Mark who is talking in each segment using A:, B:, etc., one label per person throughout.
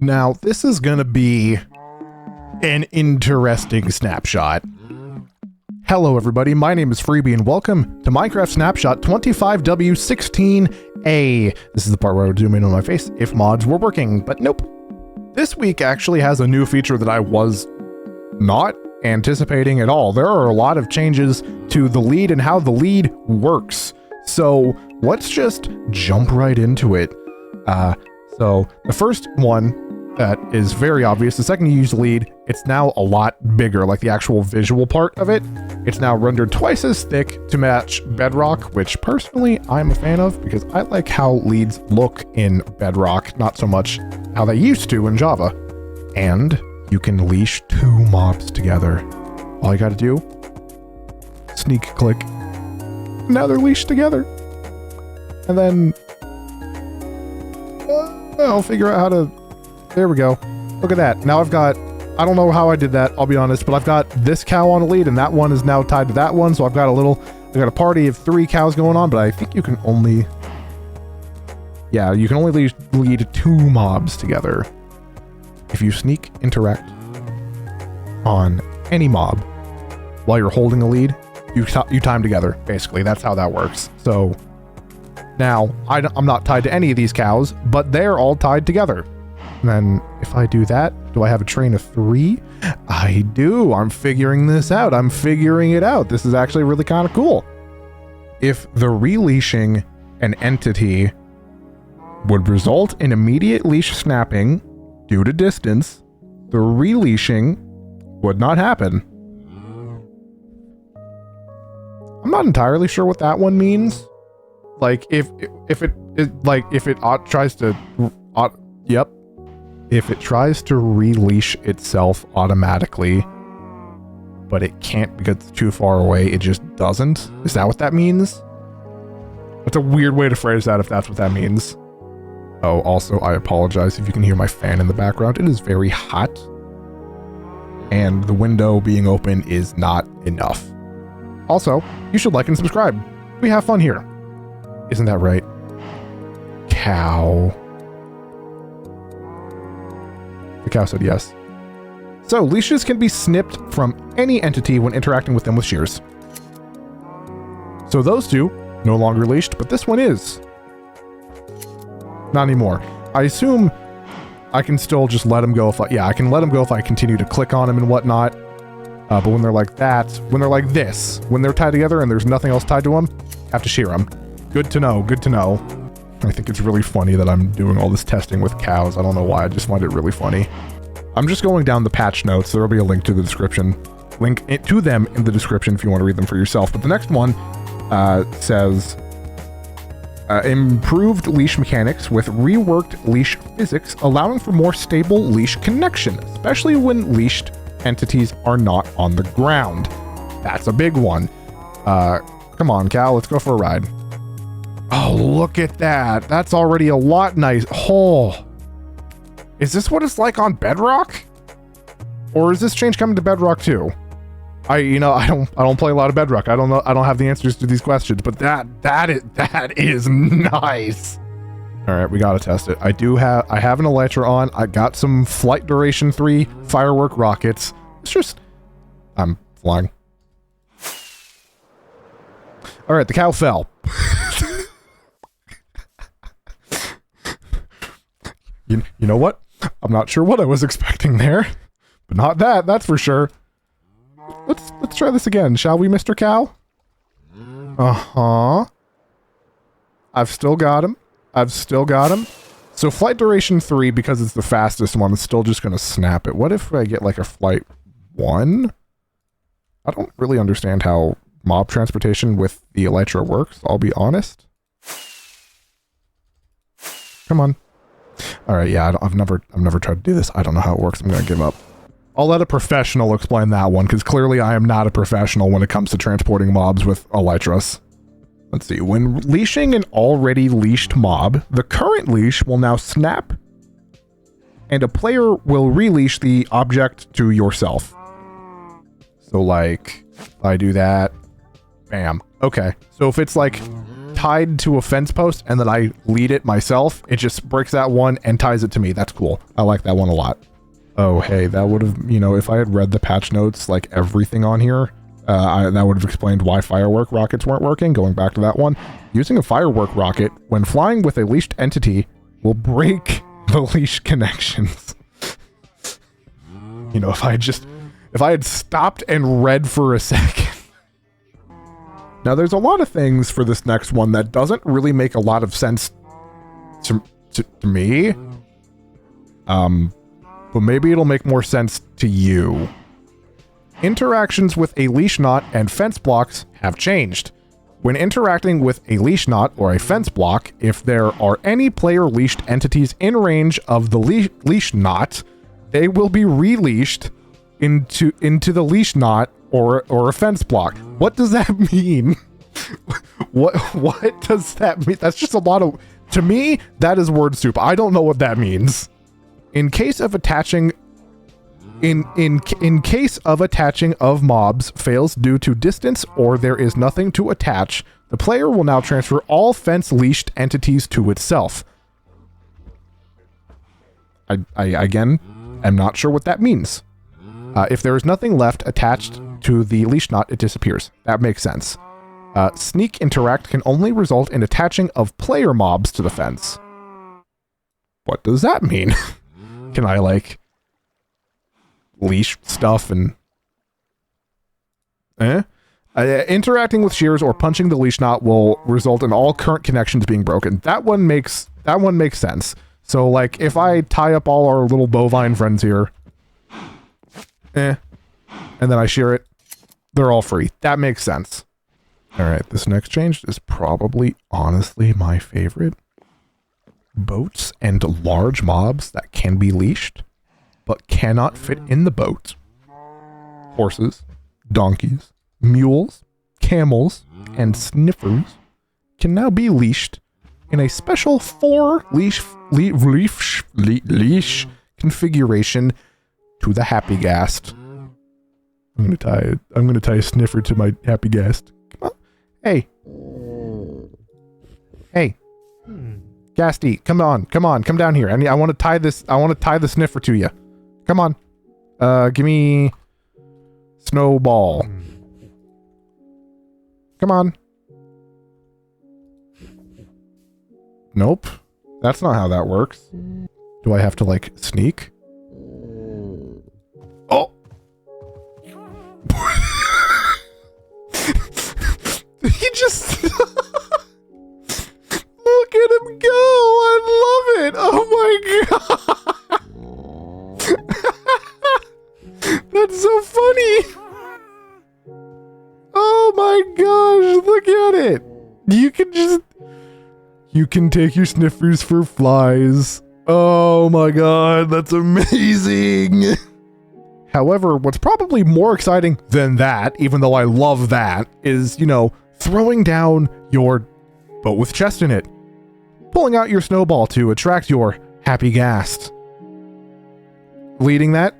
A: Now, this is going to be an interesting snapshot. Hello, everybody. My name is Freebiy, and welcome to Minecraft Snapshot 25W16A. This is the part where I would zoom in on my face if mods were working, but nope. This week actually has a new feature that I was not anticipating at all. There are a lot of changes to the lead and how the lead works. So let's just jump right into it. So the first one that is very obvious, the second you use the lead, it's now a lot bigger, like the actual visual part of it. It's now rendered twice as thick to match Bedrock, which personally I'm a fan of because I like how leads look in Bedrock, not so much how they used to in Java. And you can leash two mobs together. All you gotta do, sneak click. Now they're leashed together. And then I'll figure out how to, there we go. Look at that. Now I've got, I don't know how I did that, I'll be honest, but I've got this cow on a lead and that one is now tied to that one. So I've got a party of 3 cows going on, but I think you can only, yeah, you can only lead 2 mobs together. If you sneak interact on any mob while you're holding a lead, you time together. Basically, that's how that works. So now I'm not tied to any of these cows, but they're all tied together. And then if I do that, do I have a train of 3? I do. I'm figuring this out. I'm figuring it out. This is actually really kind of cool. If the releashing an entity would result in immediate leash snapping due to distance, the releashing would not happen. I'm not entirely sure what that one means. Like if it tries to releash itself automatically, but it can't because it's too far away, it just doesn't. Is that what that means? That's a weird way to phrase that if that's what that means. Oh, also, I apologize if you can hear my fan in the background. It is very hot, and the window being open is not enough. Also, you should like and subscribe. We have fun here. Isn't that right? Cow. The cow said yes. So, leashes can be snipped from any entity when interacting with them with shears. So those two, no longer leashed, but this one is. Not anymore. I assume I can still just let them go if I can let them go if I continue to click on them and whatnot. But when they're like that, when they're like this, when they're tied together and there's nothing else tied to them, have to shear them. Good to know, good to know. I think it's really funny that I'm doing all this testing with cows. I don't know why, I just find it really funny. I'm just going down the patch notes. There'll be a link to the description. Link to them in the description if you want to read them for yourself. But the next one says, improved leash mechanics with reworked leash physics, allowing for more stable leash connection, especially when leashed entities are not on the ground. That's a big one. Come on, cow, let's go for a ride. Oh, look at that. That's already a lot nice. Oh, is this what it's like on Bedrock? Or is this change coming to Bedrock too? I don't play a lot of Bedrock. I don't know. I don't have the answers to these questions, but that is nice. All right, we got to test it. I have an elytra on. I got some flight duration 3 firework rockets. I'm flying. All right, the cow fell. You know what? I'm not sure what I was expecting there, but not that, that's for sure. Let's try this again, shall we, Mr. Cow? Uh-huh. I've still got him. So flight duration 3, because it's the fastest one, is still just going to snap it. What if I get like a flight 1? I don't really understand how mob transportation with the elytra works, I'll be honest. Come on. All right, yeah, I've never tried to do this. I don't know how it works. I'm going to give up. I'll let a professional explain that one, because clearly I am not a professional when it comes to transporting mobs with elytras. Let's see. When leashing an already leashed mob, the current leash will now snap, and a player will releash the object to yourself. So, like, if I do that, bam. Okay. So if it's like tied to a fence post and then I lead it myself, it just breaks that one and ties it to me. That's cool. I like that one a lot. Oh, hey, that would have, you know, if I had read the patch notes, like everything on here, that would have explained why firework rockets weren't working. Going back to that one, using a firework rocket when flying with a leashed entity will break the leash connections. You know, if I had stopped and read for a second. Now, there's a lot of things for this next one that doesn't really make a lot of sense to me. But maybe it'll make more sense to you. Interactions with a leash knot and fence blocks have changed. When interacting with a leash knot or a fence block, if there are any player-leashed entities in range of the leash knot, they will be releashed into the leash knot or a fence block. What does that mean? What does that mean? That's just a lot of... To me, that is word soup. I don't know what that means. In case of attaching... In case of attaching of mobs fails due to distance or there is nothing to attach, the player will now transfer all fence-leashed entities to itself. I again, am not sure what that means. If there is nothing left attached to the leash knot, it disappears. That makes sense. Sneak interact can only result in attaching of player mobs to the fence. What does that mean? Can I, like... leash stuff and interacting with shears or punching the leash knot will result in all current connections being broken. That one makes sense. So like if I tie up all our little bovine friends here, and then I shear it, they're all free. That makes sense. All right, this next change is probably honestly my favorite. Boats and large mobs that can be leashed but cannot fit in the boat. Horses, donkeys, mules, camels, and sniffers can now be leashed in a special 4-leash configuration to the happy Ghast. I'm gonna tie a sniffer to my happy Ghast. Come on. Hey. Hey. Ghasty, come down here. I want to tie the sniffer to you. Come on. Give me Snowball. Come on. Nope. That's not how that works. Do I have to, like, sneak? Oh! He just... Look at him go! I love it! Oh my god! That's so funny! Oh my gosh, look at it! You can take your sniffers for flies. Oh my god, that's amazing! However, what's probably more exciting than that, even though I love that, is, you know, throwing down your boat with chest in it. Pulling out your snowball to attract your happy Ghast. Leading that.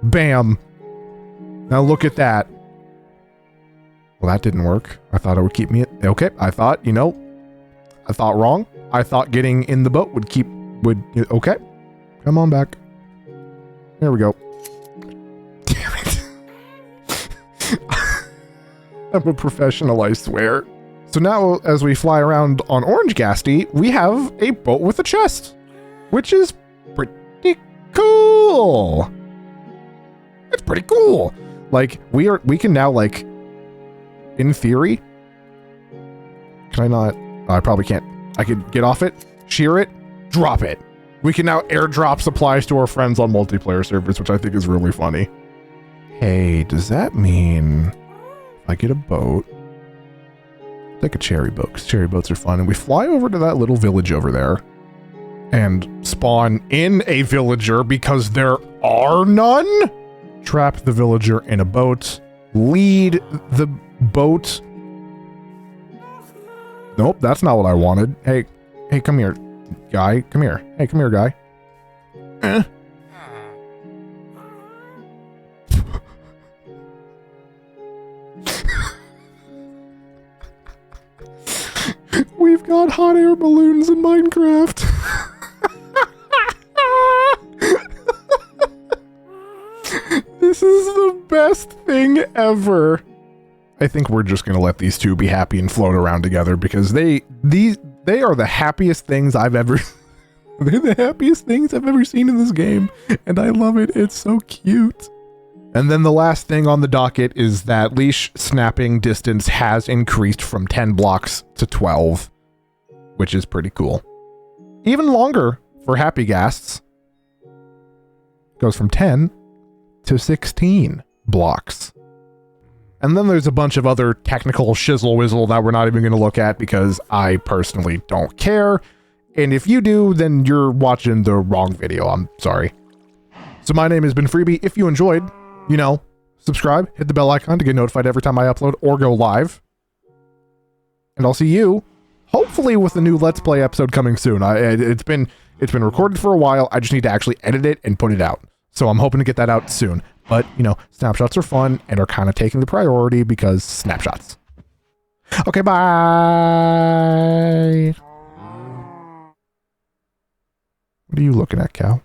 A: Bam. Now look at that. Well, that didn't work. I thought it would keep me... Okay, I thought wrong. I thought getting in the boat would... Okay. Come on back. There we go. Damn it. I'm a professional, I swear. So now, as we fly around on Orange Ghasty, we have a boat with a chest, which is pretty cool. It's pretty cool. Like, we can now, like, in theory, can I not? I probably can't. I could get off it, shear it, drop it. We can now airdrop supplies to our friends on multiplayer servers, which I think is really funny. Hey, does that mean if I get a boat, like a cherry boat, because cherry boats are fun, and we fly over to that little village over there and spawn in a villager because there are none? Trap the villager in a boat, lead the boat. Nope, that's not what I wanted. Hey, come here, guy. Come here. Hey, come here, guy. hot air balloons in Minecraft. This is the best thing ever. I think we're just gonna let these two be happy and float around together because they are the happiest things I've ever. They're the happiest things I've ever seen in this game, and I love it. It's so cute. And then the last thing on the docket is that leash snapping distance has increased from 10 blocks to 12, which is pretty cool. Even longer for happy ghasts. Goes from 10 to 16 blocks. And then there's a bunch of other technical shizzle-whizzle that we're not even going to look at because I personally don't care. And if you do, then you're watching the wrong video. I'm sorry. So my name has been Freebiy. If you enjoyed, you know, subscribe, hit the bell icon to get notified every time I upload or go live. And I'll see you, hopefully with a new Let's Play episode coming soon. It's been recorded for a while. I just need to actually edit it and put it out. So I'm hoping to get that out soon. But, you know, snapshots are fun and are kind of taking the priority because snapshots. Okay, bye. What are you looking at, cow?